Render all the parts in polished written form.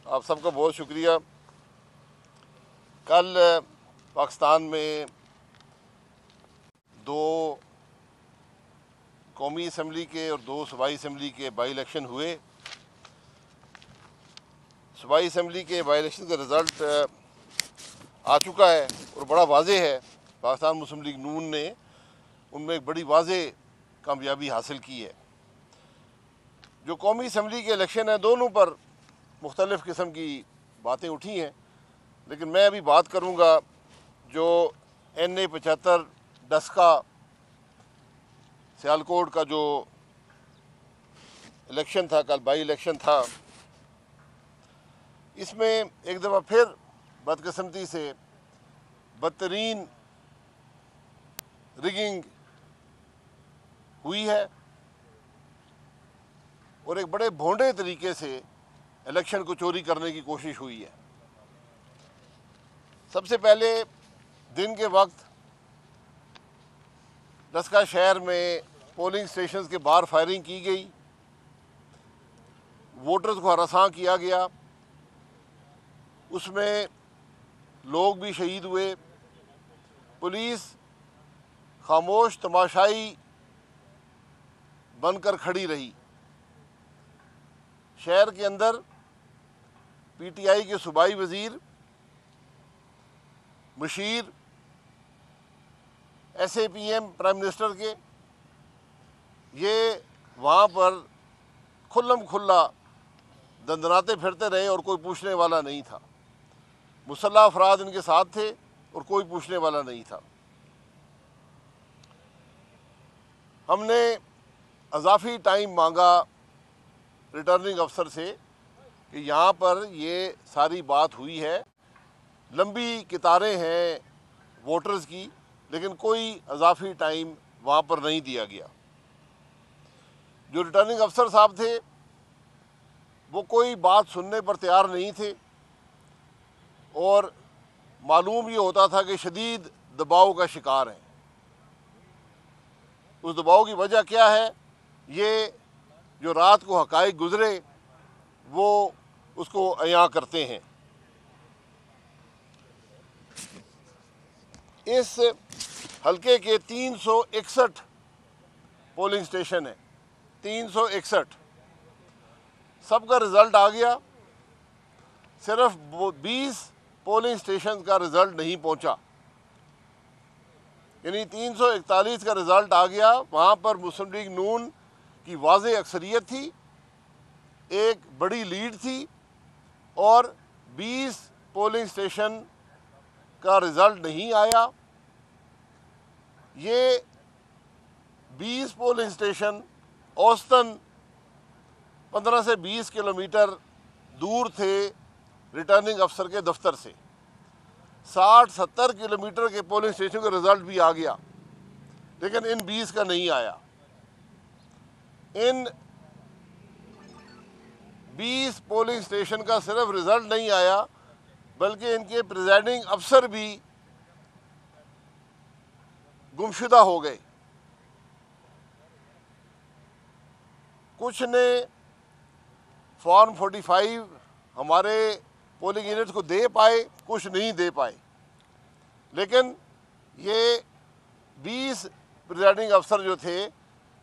आप सबका बहुत शुक्रिया। कल पाकिस्तान में 2 कौमी असम्बली के और 2 सूबाई असम्बली के बाई इलेक्शन हुए। सूबाई असम्बली के बाई इलेक्शन का रिज़ल्ट आ चुका है और बड़ा वाज़ेह है। पाकिस्तान मुस्लिम लीग नून ने उनमें एक बड़ी वाज़ेह कामयाबी हासिल की है। जो कौमी असम्बली के इलेक्शन हैं, दोनों पर मुख्तलिफ़ किस्म की बातें उठी हैं, लेकिन मैं अभी बात करूँगा जो NA 75 डस्का सियालकोट का जो इलेक्शन था, कल बाई इलेक्शन था। इसमें एक दफ़ा फिर बदकिस्मती से बदतरीन रिगिंग हुई है और एक बड़े भोंडे तरीके से इलेक्शन को चोरी करने की कोशिश हुई है। सबसे पहले दिन के वक्त डस्का शहर में पोलिंग स्टेशंस के बाहर फायरिंग की गई, वोटर्स को हरासा किया गया, उसमें लोग भी शहीद हुए। पुलिस खामोश तमाशाई बनकर खड़ी रही। शहर के अंदर PTI के सूबाई वज़ीर, मुशीर, SAPM प्राइम मिनिस्टर के, ये वहाँ पर खुल्लम खुल्ला दंदनाते फिरते रहे और कोई पूछने वाला नहीं था। मुसल्लह अफराद इनके साथ थे और कोई पूछने वाला नहीं था। हमने अजाफी टाइम मांगा रिटर्निंग अफसर से कि यहाँ पर ये सारी बात हुई है, लंबी कतारें हैं वोटर्स की, लेकिन कोई अजाफी टाइम वहाँ पर नहीं दिया गया। जो रिटर्निंग अफसर साहब थे वो कोई बात सुनने पर तैयार नहीं थे और मालूम ये होता था कि शदीद दबाव का शिकार है। उस दबाव की वजह क्या है, ये जो रात को हकाइक गुजरे वो उसको अयां करते हैं। इस हल्के के 361 पोलिंग स्टेशन हैं, 361। सबका रिज़ल्ट आ गया, सिर्फ 20 पोलिंग स्टेशन का रिज़ल्ट नहीं पहुंचा, यानी 341 का रिज़ल्ट आ गया। वहाँ पर मुस्लिम लीग नून की वाज़ेह अक्सरियत थी, एक बड़ी लीड थी और 20 पोलिंग स्टेशन का रिज़ल्ट नहीं आया। ये 20 पोलिंग स्टेशन औसतन 15 से 20 किलोमीटर दूर थे रिटर्निंग अफसर के दफ्तर से। 60-70 किलोमीटर के पोलिंग स्टेशन का रिज़ल्ट भी आ गया, लेकिन इन 20 का नहीं आया। इन 20 पोलिंग स्टेशन का सिर्फ रिज़ल्ट नहीं आया, बल्कि इनके प्रिजाइडिंग अफसर भी गुमशुदा हो गए। कुछ ने फॉर्म 45 हमारे पोलिंग यूनिट्स को दे पाए, कुछ नहीं दे पाए, लेकिन ये 20 प्रिजाइडिंग अफसर जो थे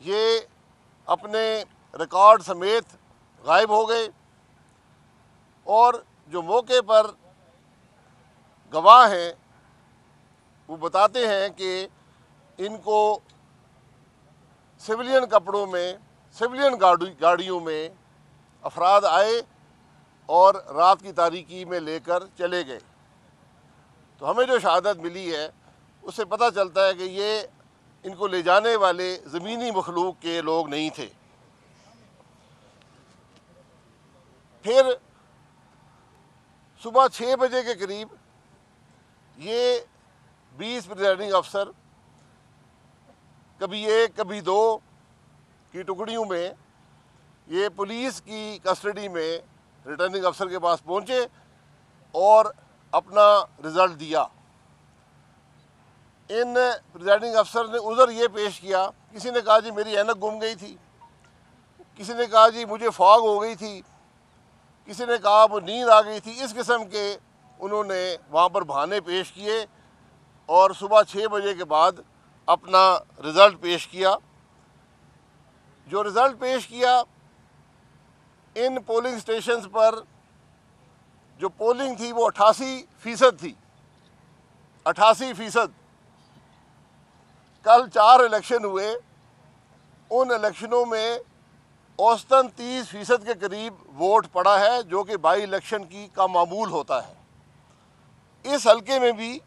ये अपने रिकॉर्ड समेत गायब हो गए और जो मौके पर गवाह हैं वो बताते हैं कि इनको सिविलियन कपड़ों में, सिविलियन गाड़ियों में अफराद आए और रात की तारीकी में लेकर चले गए। तो हमें जो शहादत मिली है उससे पता चलता है कि ये इनको ले जाने वाले ज़मीनी मखलूक के लोग नहीं थे। फिर सुबह 6 बजे के करीब ये 20 प्रिजाइडिंग अफसर कभी 1 कभी 2 की टुकड़ियों में ये पुलिस की कस्टडी में रिटर्निंग अफसर के पास पहुंचे और अपना रिज़ल्ट दिया। इन प्रिजाइडिंग अफसर ने उधर ये पेश किया, किसी ने कहा जी मेरी ऐनक गुम गई थी, किसी ने कहा जी मुझे फॉग हो गई थी, किसी ने कहा वो नींद आ गई थी, इस किस्म के उन्होंने वहाँ पर बहाने पेश किए और सुबह 6 बजे के बाद अपना रिज़ल्ट पेश किया। जो रिज़ल्ट पेश किया, इन पोलिंग स्टेशंस पर जो पोलिंग थी वो 88% थी, 88%। कल 4 इलेक्शन हुए, उन इलेक्शनों में औसतन 30% के करीब वोट पड़ा है, जो कि बाई इलेक्शन का मामूल होता है। इस हलके में भी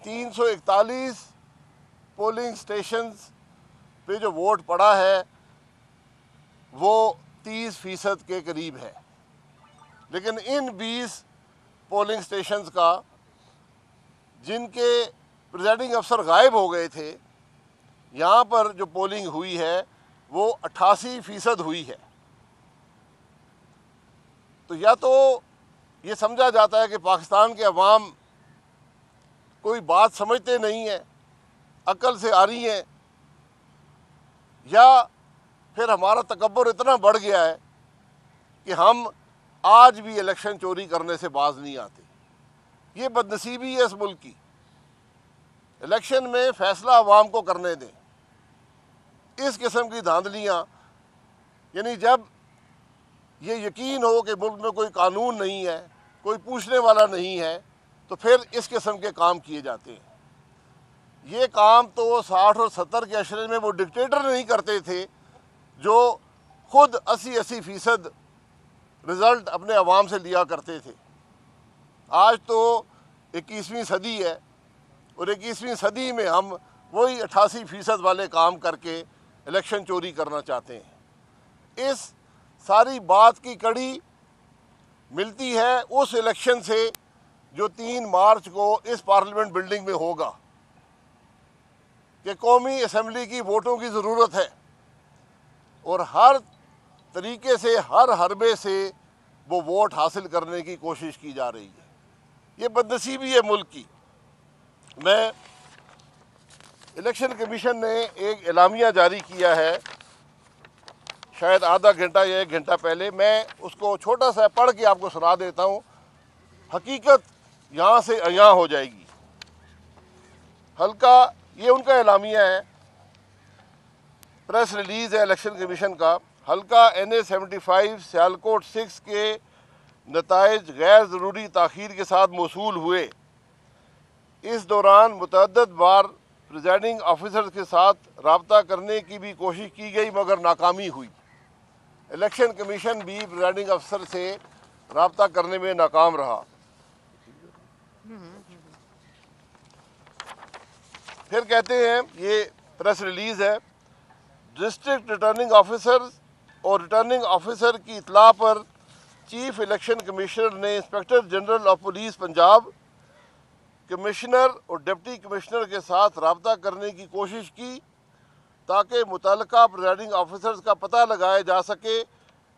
341 पोलिंग स्टेशंस पे जो वोट पड़ा है वो 30% के करीब है। लेकिन इन 20 पोलिंग स्टेशंस का जिनके प्रिजाइडिंग अफसर गायब हो गए थे, यहाँ पर जो पोलिंग हुई है वो 88% हुई है। तो या तो ये समझा जाता है कि पाकिस्तान के अवाम कोई बात समझते नहीं है, अकल से आ रही हैं, या फिर हमारा तकब्बुर इतना बढ़ गया है कि हम आज भी इलेक्शन चोरी करने से बाज नहीं आते। ये बदनसीबी है इस मुल्क की। इलेक्शन में फैसला अवाम को करने दें। इस किस्म की धांधलियाँ, यानी जब ये यकीन हो कि मुल्क में कोई कानून नहीं है, कोई पूछने वाला नहीं है, तो फिर इस किस्म के काम किए जाते हैं। ये काम तो 60 और 70 के अशरे में वो डिक्टेटर नहीं करते थे जो खुद 80% रिज़ल्ट अपने अवाम से लिया करते थे। आज तो 21वीं सदी है और 21वीं सदी में हम वही 88% वाले काम करके इलेक्शन चोरी करना चाहते हैं। इस सारी बात की कड़ी मिलती है उस इलेक्शन से जो 3 मार्च को इस पार्लियामेंट बिल्डिंग में होगा, कि कौमी असम्बली की वोटों की ज़रूरत है और हर तरीके से, हर हरबे से वो वोट हासिल करने की कोशिश की जा रही है। ये बदनसीबी है मुल्क की। मैं इलेक्शन कमीशन ने एक एलामिया जारी किया है, शायद आधा घंटा या 1 घंटा पहले। मैं उसको छोटा सा पढ़ के आपको सुना देता हूँ, हकीकत यहाँ से यहाँ हो जाएगी। हल्का ये उनका एलामिया है, प्रेस रिलीज़ है इलेक्शन कमीशन का। हल्का NA 75 सियालकोट 6 के नताइज गैर ज़रूरी ताख़ीर के साथ मौसूल हुए। इस दौरान मुतअद्दिद बार प्रिजाइडिंग ऑफिसर्स के साथ रब्ता करने की भी कोशिश की गई मगर नाकामी हुई। इलेक्शन कमीशन भी प्रिजाइडिंग अफसर से रब्ता करने में नाकाम रहा। फिर कहते हैं, ये प्रेस रिलीज़ है, डिस्ट्रिक्ट रिटर्निंग ऑफिसर्स और रिटर्निंग ऑफिसर की इतला पर चीफ इलेक्शन कमिश्नर ने inspector general of police Punjab, commissioner और डिप्टी कमिश्नर के साथ रब्ता करने की कोशिश की ताकि मुतल्लिका प्रिजाइडिंग ऑफिसर्स का पता लगाया जा सके,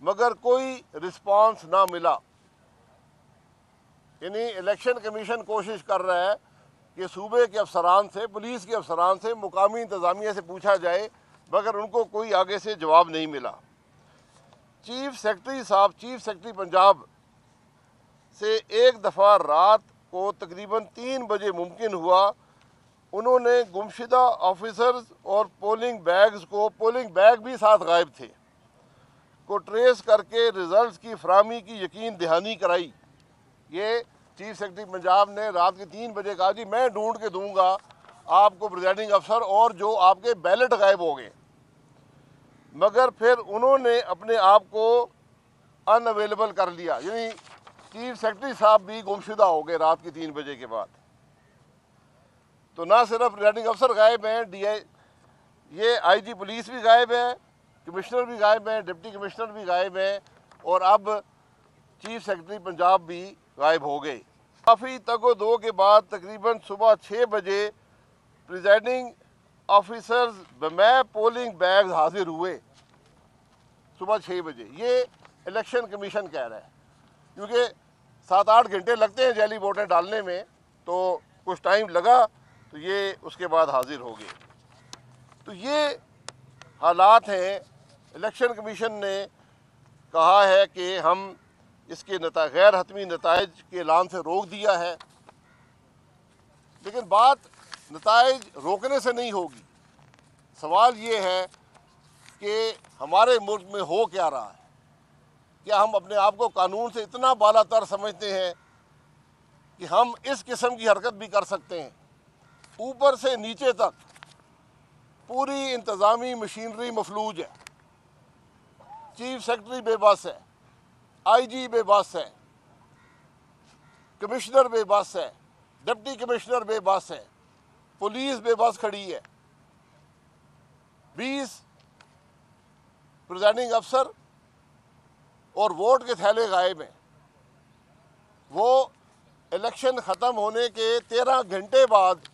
मगर कोई रिस्पांस ना मिला। यानी इलेक्शन कमीशन कोशिश कर रहा है कि सूबे के अफसरान से, पुलिस के अफसरान से, मुकामी इंतज़ामिया से पूछा जाए, मगर उनको कोई आगे से जवाब नहीं मिला। चीफ सेक्रेटरी साहब, चीफ सेक्रेटरी पंजाब से एक दफ़ा रात को तकरीबन 3 बजे मुमकिन हुआ, उन्होंने गुमशुदा ऑफिसर्स और पोलिंग बैग भी साथ गायब थे, को ट्रेस करके रिज़ल्ट की फराहमी की यकीन दहानी कराई। ये चीफ सेक्रेटरी पंजाब ने रात के 3 बजे कहा, जी मैं ढूंढ के दूंगा आपको प्रिजाइडिंग अफसर और जो आपके बैलेट गायब हो गए, मगर फिर उन्होंने अपने आप को अनअवेलेबल कर लिया। यानी चीफ सेक्रेटरी साहब भी गुमशुदा हो गए रात के 3 बजे के बाद। तो ना सिर्फ प्रिजाइडिंग अफसर गायब हैं, ये IG पुलिस भी गायब है, कमिश्नर भी गायब हैं, डिप्टी कमिश्नर भी गायब हैं और अब चीफ सेक्रेटरी पंजाब भी गायब हो गए। काफ़ी तगो-दो के बाद तकरीबन सुबह 6 बजे प्रिजाइडिंग ऑफिसर्स बमै पोलिंग बैग्स हाजिर हुए, सुबह 6 बजे। ये इलेक्शन कमीशन कह रहा है, क्योंकि 7-8 घंटे लगते हैं जैली वोटें डालने में, तो कुछ टाइम लगा, तो ये उसके बाद हाजिर हो गए। तो ये हालात हैं। इलेक्शन कमीशन ने कहा है कि हम इसके गैर हतमी नताइज के ऐलान से रोक दिया है। लेकिन बात नताइज रोकने से नहीं होगी। सवाल ये है कि हमारे मुल्क में हो क्या रहा है। क्या हम अपने आप को कानून से इतना बालातर समझते हैं कि हम इस किस्म की हरकत भी कर सकते हैं? ऊपर से नीचे तक पूरी इंतज़ामी मशीनरी मफलूज है। चीफ सेक्रेटरी बेबस है, आईजी बेबस है, कमिश्नर बेबस है, डिप्टी कमिश्नर बेबस है, पुलिस बेबस खड़ी है। 20 प्रिजाइडिंग अफसर और वोट के थैले गायब हैं। वो इलेक्शन ख़त्म होने के 13 घंटे बाद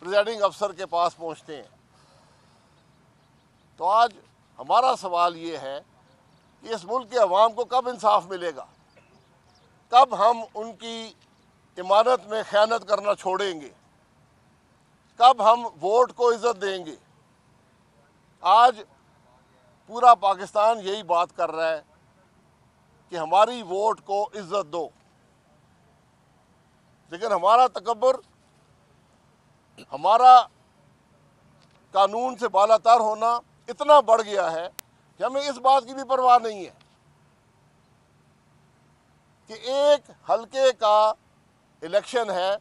प्रिजाइडिंग अफसर के पास पहुंचते हैं। तो आज हमारा सवाल ये है कि इस मुल्क के अवाम को कब इंसाफ मिलेगा? कब हम उनकी इमानत में ख़यानत करना छोड़ेंगे? कब हम वोट को इज़्ज़त देंगे? आज पूरा पाकिस्तान यही बात कर रहा है कि हमारी वोट को इज़्ज़त दो, लेकिन हमारा तकब्बुर, हमारा कानून से बालातर होना इतना बढ़ गया है कि हमें इस बात की भी परवाह नहीं है कि एक हलके का इलेक्शन है,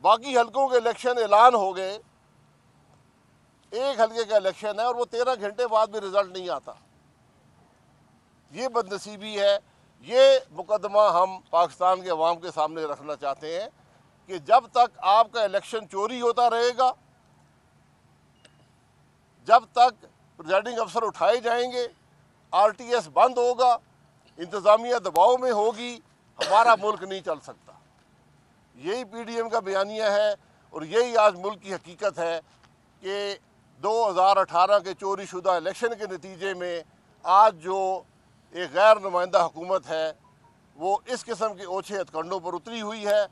बाकी हलकों के इलेक्शन ऐलान हो गए, एक हलके का इलेक्शन है और वो 13 घंटे बाद भी रिजल्ट नहीं आता। ये बदनसीबी है। ये मुकदमा हम पाकिस्तान के अवाम के सामने रखना चाहते हैं कि जब तक आपका इलेक्शन चोरी होता रहेगा, जब तक प्रिजाइडिंग अफसर उठाए जाएंगे, आरटीएस बंद होगा, इंतज़ामिया दबाव में होगी, हमारा मुल्क नहीं चल सकता। यही पीडीएम का बयानिया है और यही आज मुल्क की हकीकत है कि 2018 के चोरी शुदा इलेक्शन के नतीजे में आज जो एक गैर नुमाइंदा हुकूमत है वो इस किस्म के ओछे हथकंडों पर उतरी हुई है।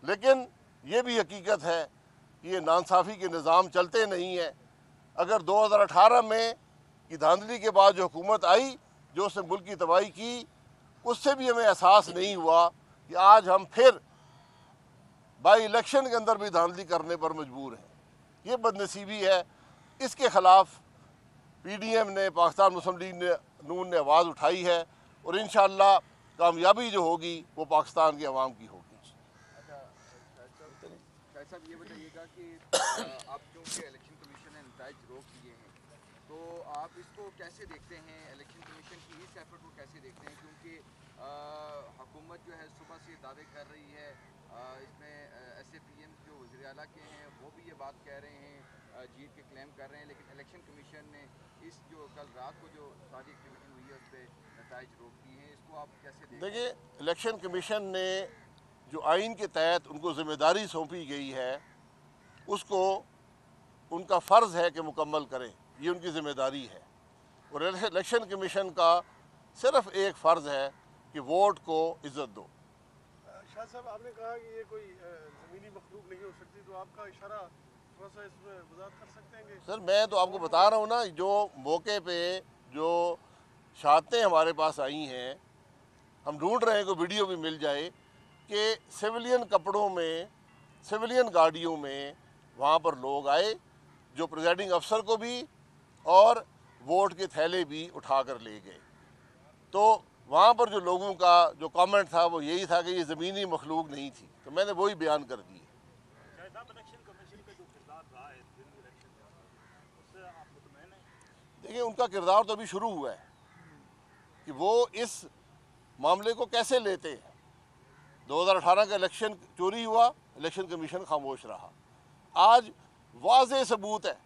लेकिन ये भी हकीकत है कि ये नाइंसाफ़ी के निज़ाम चलते नहीं हैं। अगर 2018 में की धांधली के बाद जो हुकूमत आई, जो उसने मुल्क की तबाही की, उससे भी हमें एहसास नहीं हुआ कि आज हम फिर बाई इलेक्शन के अंदर भी धांधली करने पर मजबूर हैं। ये बदनसीबी है। इसके ख़िलाफ़ पीडीएम ने, पाकिस्तान मुस्लिम लीग नून ने आवाज़ उठाई है और इंशाअल्लाह कामयाबी जो होगी वो पाकिस्तान के अवाम की होगी। साहब ये बताइएगा कि आप क्योंकि इलेक्शन कमीशन ने नताइज रोक दिए हैं, तो आप इसको कैसे देखते हैं? इलेक्शन कमीशन की इस एफर्ट को कैसे देखते हैं? क्योंकि हुकूमत जो है सुबह से दावे कर रही है, इसमें SAPM जो वज़ीर आला के हैं वो भी ये बात कह रहे हैं, जीत के क्लेम कर रहे हैं, लेकिन इलेक्शन कमीशन ने इस जो कल रात को जो सारी एक्टिविटी हुई है उस पर नताइज रोक दिए हैं। इसको आप कैसे देखते हैं? देखिए, इलेक्शन कमीशन ने जो आइन के तहत उनको ज़िम्मेदारी सौंपी गई है उसको उनका फ़र्ज़ है कि मुकम्मल करें। ये उनकी ज़िम्मेदारी है और इलेक्शन कमीशन का सिर्फ़ एक फ़र्ज़ है कि वोट को इज़्ज़त दो। शाह साहब, आपने कहा कि ये कोई ज़मीनी मखलूक नहीं हो सकती, तो आपका इशारा थोड़ा सा इसमें वज़ाहत कर सकते हैं? सर, मैं तो आपको बता रहा हूँ ना, जो मौके पे जो शहादतें हमारे पास आई हैं, हम ढूंढ रहे हैं कि वीडियो भी मिल जाए कि सिविलियन कपड़ों में, सिविलियन गाड़ियों में वहाँ पर लोग आए जो प्रिजाइडिंग अफसर को भी और वोट के थैले भी उठा कर ले गए। तो वहाँ पर जो लोगों का जो कमेंट था वो यही था कि ये ज़मीनी मखलूक नहीं थी, तो मैंने वही बयान कर दिए। देखिए, उनका किरदार तो अभी शुरू हुआ है कि वो इस मामले को कैसे लेते हैं। 2018 का इलेक्शन चोरी हुआ, इलेक्शन कमीशन खामोश रहा। आज वाज़े सबूत है,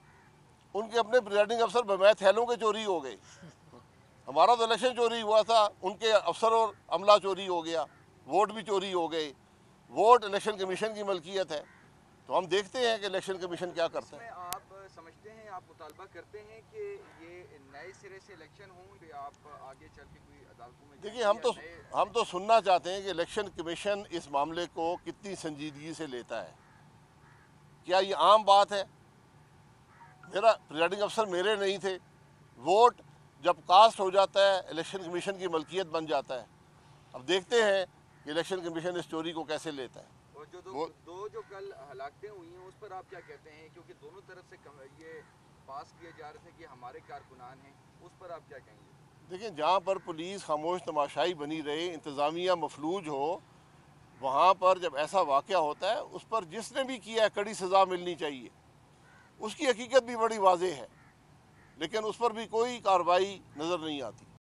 उनके अपने प्रिजाइडिंग अफसर बमैत थैलों के चोरी हो गए। हमारा तो इलेक्शन चोरी हुआ था, उनके अफसर और अमला चोरी हो गया, वोट भी चोरी हो गए। वोट इलेक्शन कमीशन की मलकियत है, तो हम देखते हैं कि इलेक्शन कमीशन क्या करता है। आप समझते हैं, आप मुतालबा करते हैं कि ये नए सिरे से इलेक्शन हों, या आप आगे चल के कोई अदालतों में? देखिए, हम तो सुनना चाहते हैं कि इलेक्शन कमीशन इस मामले को कितनी संजीदगी से लेता है। क्या ये आम बात है? मेरा प्रिजाइडिंग अफसर मेरे नहीं थे, वोट जब कास्ट हो जाता है इलेक्शन कमीशन की मलकियत बन जाता है। अब देखते हैं कि इलेक्शन कमीशन इस स्टोरी को कैसे लेता है। और जो वो- दो जो कल हलाकतें हुई हैं उस पर आप क्या कहते हैं, क्योंकि दोनों तरफ से ये पास किए जा रहे थे कि हमारे कारकुनान हैं, उस पर आप क्या कहेंगे? देखिए, जहाँ पर पुलिस खामोश तमाशाई बनी रहे, इंतज़ामिया मफलूज हो, वहाँ पर जब ऐसा वाक़या होता है उस पर जिसने भी किया है कड़ी सज़ा मिलनी चाहिए। उसकी हकीकत भी बड़ी वाज़ेह है, लेकिन उस पर भी कोई कार्रवाई नज़र नहीं आती।